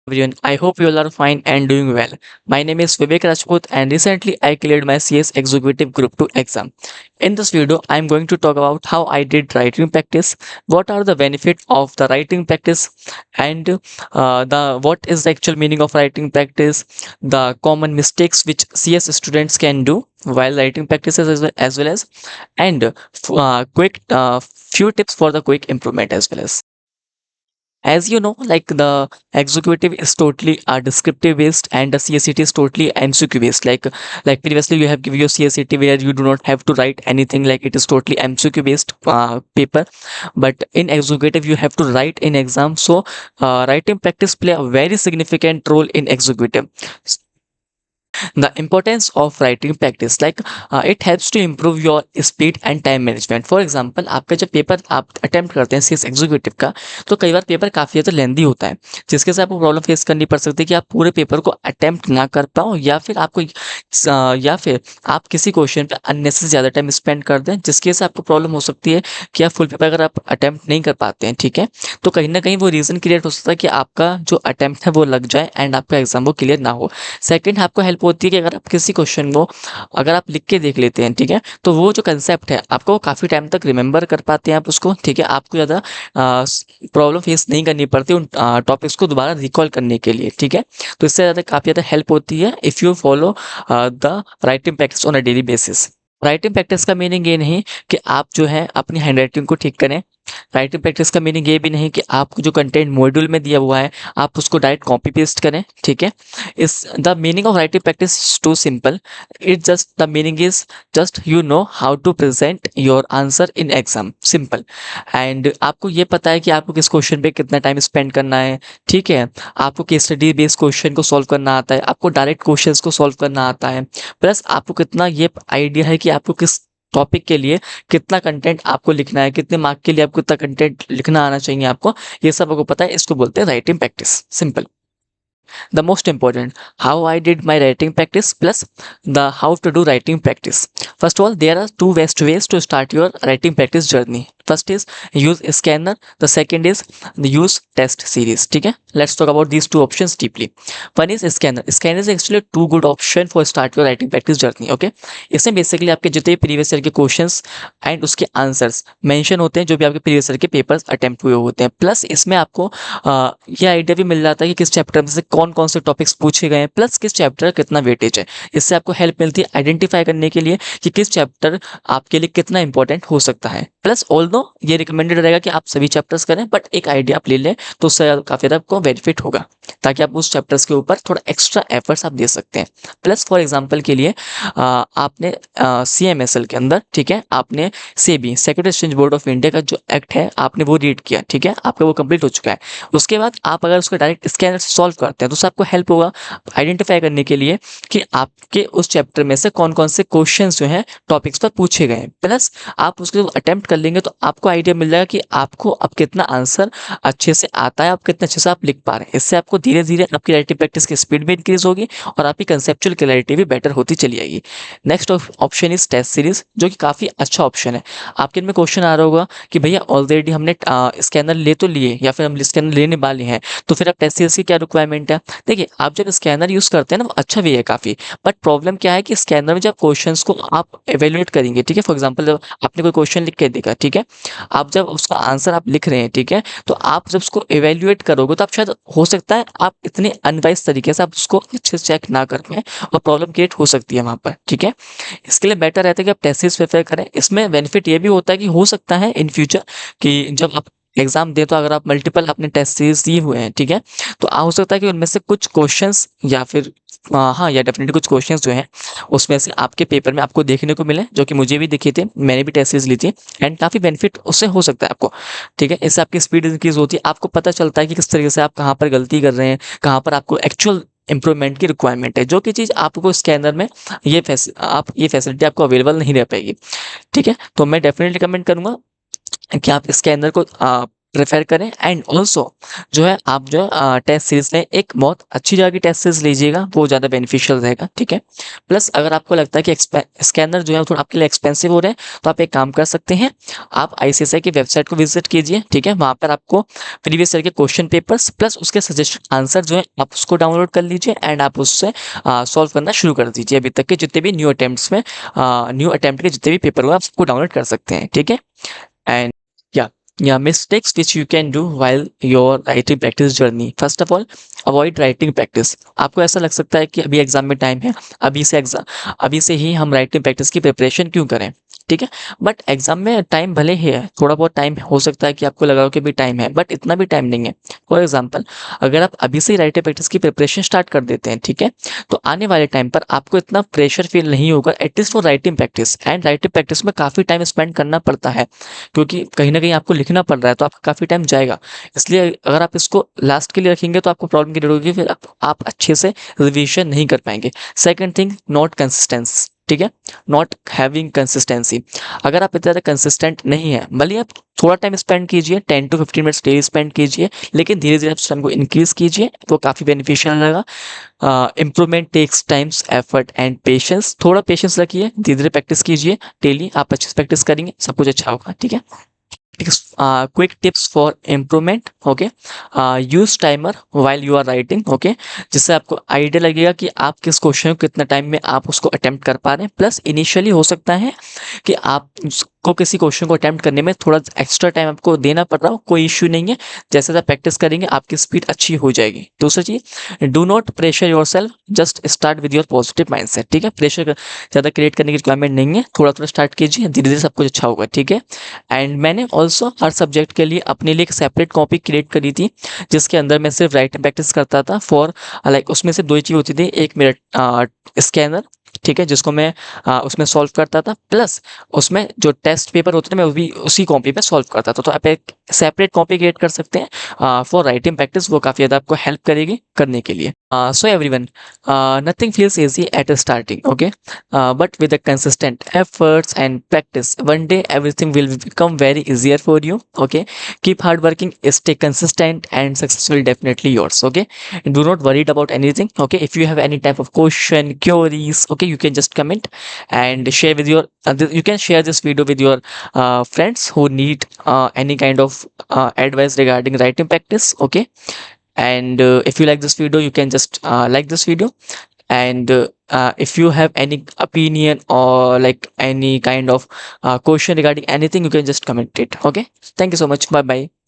Everyone, I hope you all are fine and doing well. My name is Vivek Rajput and recently I cleared my CS Executive Group 2 exam. In this video, I am going to talk about how I did writing practice, what are the benefits of the writing practice, and the what is the actual meaning of writing practice, the common mistakes which CS students can do while writing practices as well as and quick few tips for the quick improvement as well as you know, like the executive is totally descriptive based and the CSCT is totally MCQ based. Like previously you have given your CSCT where you do not have to write anything, like it is totally MCQ based paper, but in executive you have to write in exam. So writing practice play a very significant role in executive. The importance of writing practice, like it helps to improve your speed and time management. For example आपका जब paper आप attempt करते हैं CS executive का, तो कई बार paper काफ़ी ज़्यादा लेंदी होता है, जिसके साथ आपको प्रॉब्लम फेस करनी पड़ सकती है कि आप पूरे पेपर को अटेम्प्ट ना कर पाओ, या फिर आप किसी क्वेश्चन पे अननेसेसरी ज़्यादा टाइम स्पेंड कर दें, जिसकी वजह से आपको प्रॉब्लम हो सकती है कि आप फुल पेपर अगर आप अटेम्प्ट नहीं कर पाते हैं, ठीक है, तो कहीं ना कहीं वो रीज़न क्रिएट हो सकता है कि आपका जो अटेम्प्ट है वो लग जाए एंड आपका एग्जाम वो क्लियर ना हो। सेकंड, आपको हेल्प होती है कि अगर आप किसी क्वेश्चन को अगर आप लिख के देख लेते हैं, ठीक है, तो वो जो कंसेप्ट है आपको वो काफ़ी टाइम तक रिमेंबर कर पाते हैं आप उसको, ठीक है, आपको ज़्यादा प्रॉब्लम फेस नहीं करनी पड़ती उन टॉपिक्स को दोबारा रिकॉल करने के लिए, ठीक है। तो इससे ज़्यादा काफ़ी ज़्यादा हेल्प होती है if you follow the writing practice on a daily basis. Writing practice का मीनिंग ये नहीं कि आप जो है अपनी हैंडराइटिंग को ठीक करें। राइटिंग प्रैक्टिस का मीनिंग ये भी नहीं कि आपको जो कंटेंट मॉड्यूल में दिया हुआ है आप उसको डायरेक्ट कॉपी पेस्ट करें, ठीक है। इस the meaning of writing practice too simple. It just the meaning is just you know how to present your answer in exam, simple. And आपको ये पता है कि आपको किस क्वेश्चन पे कितना टाइम स्पेंड करना है, ठीक है। आपको केस स्टडी बेस्ड क्वेश्चन को सॉल्व करना आता है, आपको डायरेक्ट क्वेश्चंस को सॉल्व करना आता है, प्लस आपको कितना ये आइडिया है कि आपको किस टॉपिक के लिए कितना कंटेंट आपको लिखना है, कितने मार्क के लिए आपको कितना कंटेंट लिखना आना चाहिए आपको, ये सब आपको पता है। इसको बोलते हैं writing practice, simple. The most important, how I did my writing practice plus the how to do writing practice. First of all, there are two best ways to start your writing practice journey. First is use scanner, the second is the use test series, ठीक है। Let's talk about these two options deeply. One is scanner. Scanner is actually a too good option for start your writing practice journey, okay। इसमें basically आपके जितने previous year के questions and उसके answers mention होते हैं जो भी आपके प्रीवियस ईयर के पेपर्स अटेम्प्ट हुए होते हैं, प्लस इसमें आपको ये आइडिया भी मिल जाता है कि किस चैप्टर में से कौन कौन से टॉपिक्स पूछे गए हैं, प्लस किस चैप्टर का कितना वेटेज है। इससे आपको हेल्प मिलती है आइडेंटिफाई करने के लिए कि किस चैप्टर आपके लिए कितना इंपॉर्टेंट हो सकता है। प्लस ऑल्दो ये रिकमेंडेड रहेगा कि आप सभी चैप्टर्स करें, बट एक आइडिया आप ले लें तो उससे काफ़ी ज़्यादा आपको बेनिफिट होगा, ताकि आप उस चैप्टर्स के ऊपर थोड़ा एक्स्ट्रा एफर्ट्स आप दे सकते हैं। प्लस फॉर एग्जाम्पल के लिए आपने CMSL के अंदर, ठीक है, आपने SEBI secretary exchange board of India का जो एक्ट है आपने वो रीड किया, ठीक है, आपका वो कंप्लीट हो चुका है। उसके बाद आप अगर उसको डायरेक्ट स्कैनर से सॉल्व करते हैं तो उससे आपको हेल्प होगा आइडेंटिफाई करने के लिए कि आपके उस चैप्टर में से कौन कौन से क्वेश्चंस जो हैं टॉपिक्स पर पूछे गए हैं। प्लस आप उसको अटेम्प्ट कर लेंगे तो आपको आइडिया मिल जाएगा कि आपको अब कितना आंसर अच्छे से आता है, आप कितने अच्छे से आप लिख पा रहे हैं। इससे आपको धीरे धीरे आपकी राइटिंग प्रैक्टिस की स्पीड भी इंक्रीज होगी और आपकी कंसेप्चुअल क्लैरिटी भी बेटर होती चली आएगी। Next option is test series, जो कि काफ़ी अच्छा ऑप्शन है। आपके इनमें क्वेश्चन आ रहा होगा कि भैया ऑलरेडी हमने स्कैनर ले तो लिए या फिर हम स्कैनर लेने वाले हैं, तो फिर अब टेस्ट सीरीज की क्या रिक्वायरमेंट है। देखिए, आप जब स्कैनर यूज़ करते हैं ना वो अच्छा भी है काफ़ी, बट प्रॉब्लम क्या है कि स्कैनर में जब क्वेश्चंस को आप एवेल्युएट करेंगे, ठीक है, फॉर एग्जांपल जब आपने कोई क्वेश्चन लिख के देखा, ठीक है, आप जब उसका आंसर आप लिख रहे हैं, ठीक है, तो आप जब उसको एवेल्युएट करोगे तो आप शायद हो सकता है आप इतने अनवाइज तरीके से आप उसको अच्छे से चेक ना कर पाएं और प्रॉब्लम क्रिएट हो सकती है वहाँ पर, ठीक है। इसके लिए बेटर रहता है कि आप टेस्ट सीरीज प्रेफर करें। इसमें बेनिफिट ये भी होता है कि हो सकता है इन फ्यूचर कि जब आप एग्जाम दे तो अगर आप मल्टीपल अपने टेस्ट सीरीज दिए हुए हैं, ठीक है, तो हो सकता है कि उनमें से कुछ क्वेश्चंस या फिर हाँ, या डेफिनेटली कुछ क्वेश्चंस जो हैं उसमें से आपके पेपर में आपको देखने को मिले, जो कि मुझे भी दिखे थे, मैंने भी टेस्ट सीरीज ली थी एंड काफ़ी बेनिफिट उससे हो सकता है आपको, ठीक है। इससे आपकी स्पीड इंक्रीज होती है, आपको पता चलता है कि किस तरीके से आप कहाँ पर गलती कर रहे हैं, कहाँ पर आपको एक्चुअल इंप्रूवमेंट की रिक्वायरमेंट है, जो कि चीज़ आपको स्कैनर में ये फैसिलिटी आपको अवेलेबल नहीं रह पाएगी, ठीक है। तो मैं डेफिनेटली रिकमेंड करूँगा कि आप स्कैनर को प्रेफर करें। एंड ऑल्सो जो है आप जो टेस्ट सीरीज लें, एक बहुत अच्छी जगह की टेस्ट सीरीज लीजिएगा, वो ज़्यादा बेनिफिशियल रहेगा, ठीक है। प्लस अगर आपको लगता है कि स्कैनर जो है थोड़ा आपके लिए एक्सपेंसिव हो रहे हैं, तो आप एक काम कर सकते हैं, आप आईसीएसआई की वेबसाइट को विजिट कीजिए, ठीक है। वहाँ पर आपको प्रीवियस ईयर के क्वेश्चन पेपर्स प्लस उसके सजेस्टेड आंसर जो है आप उसको डाउनलोड कर लीजिए एंड आप उससे सॉल्व करना शुरू कर दीजिए। अभी तक के जितने भी न्यू अटेम्प्ट के जितने भी पेपर हुए आप सबको डाउनलोड कर सकते हैं, ठीक है। And yeah, mistakes which you can do while your writing practice journey. First of all, avoid writing practice. आपको ऐसा लग सकता है कि अभी एग्जाम में टाइम है, अभी से ही हम राइटिंग प्रैक्टिस की प्रिपरेशन क्यों करें, ठीक है। बट एग्जाम में टाइम भले ही है, थोड़ा बहुत टाइम हो सकता है कि आपको लगा हो कि भी टाइम है, बट इतना भी टाइम नहीं है। फॉर एग्जाम्पल, अगर आप अभी से ही राइटिंग प्रैक्टिस की प्रिपरेशन स्टार्ट कर देते हैं, ठीक है, तो आने वाले टाइम पर आपको इतना प्रेशर फील नहीं होगा, at least for writing practice. And writing practice में काफ़ी टाइम स्पेंड करना पड़ता है, क्योंकि कहीं ना कहीं आपको लिखना पड़ रहा है, तो आपका काफ़ी टाइम जाएगा। इसलिए अगर आप इसको लास्ट के लिए रखेंगे तो आपको प्रॉब्लम क्रिएट होगी, फिर आप अच्छे से रिवीजन नहीं कर पाएंगे। सेकंड थिंग, नॉट कंसिस्टेंस, ठीक है, नॉट हैविंग कंसिस्टेंसी। अगर आप इतना कंसिस्टेंट नहीं है, भले आप थोड़ा टाइम स्पेंड कीजिए, 10 to 15 मिनट्स डेली स्पेंड कीजिए, लेकिन धीरे धीरे आप टाइम को इंक्रीज कीजिए, वो काफ़ी बेनिफिशियल रहेगा। Improvement takes time, effort and patience. थोड़ा पेशेंस रखिए, धीरे धीरे प्रैक्टिस कीजिए, डेली आप अच्छे से प्रैक्टिस करेंगे, सब कुछ अच्छा होगा, ठीक है। quick tips for improvement, okay, use timer while you are writing, okay, जिससे आपको आइडिया लगेगा कि आप किस क्वेश्चन को कितना टाइम में आप उसको अटेम्प्ट कर पा रहे हैं। प्लस इनिशियली हो सकता है कि आप को किसी क्वेश्चन को अटेम्प्ट करने में थोड़ा एक्स्ट्रा टाइम आपको देना पड़ रहा हो, कोई इश्यू नहीं है, जैसे जैसे प्रैक्टिस करेंगे आपकी स्पीड अच्छी हो जाएगी। दूसरी चीज़, do not pressure your self, just start with your positive mindset, ठीक है। प्रेशर ज़्यादा क्रिएट करने की रिक्वायरमेंट नहीं है, थोड़ा थोड़ा स्टार्ट कीजिए, धीरे धीरे सब कुछ अच्छा होगा, ठीक है। एंड मैंने ऑल्सो हर सब्जेक्ट के लिए अपने लिए एक सेपरेट कॉपी क्रिएट करी थी, जिसके अंदर मैं सिर्फ राइटिंग प्रैक्टिस करता था फॉर लाइक, उसमें से दो ही चीज़ होती थी, एक मेरा स्कैनर, ठीक है, जिसको मैं उसमें सॉल्व करता था, प्लस उसमें जो टेस्ट पेपर होते थे मैं वो भी उसी कॉपी पे सॉल्व करता था। तो आप एक सेपरेट कॉपी क्रिएट कर सकते हैं फॉर राइटिंग प्रैक्टिस, वो काफ़ी ज़्यादा आपको हेल्प करेगी करने के लिए। So everyone, nothing feels easy at starting, okay, but with a consistent efforts and practice, one day everything will become very easier for you, okay. Keep hard working, stay consistent, and success will definitely yours, okay. Do not worry about anything, okay. If you have any type of question, queries, okay, you can just comment and share with your you can share this video with your friends who need any kind of advice regarding writing practice, okay. And if you like this video, you can just like this video. And if you have any opinion or like any kind of question regarding anything, you can just comment it, okay. Thank you so much, bye bye.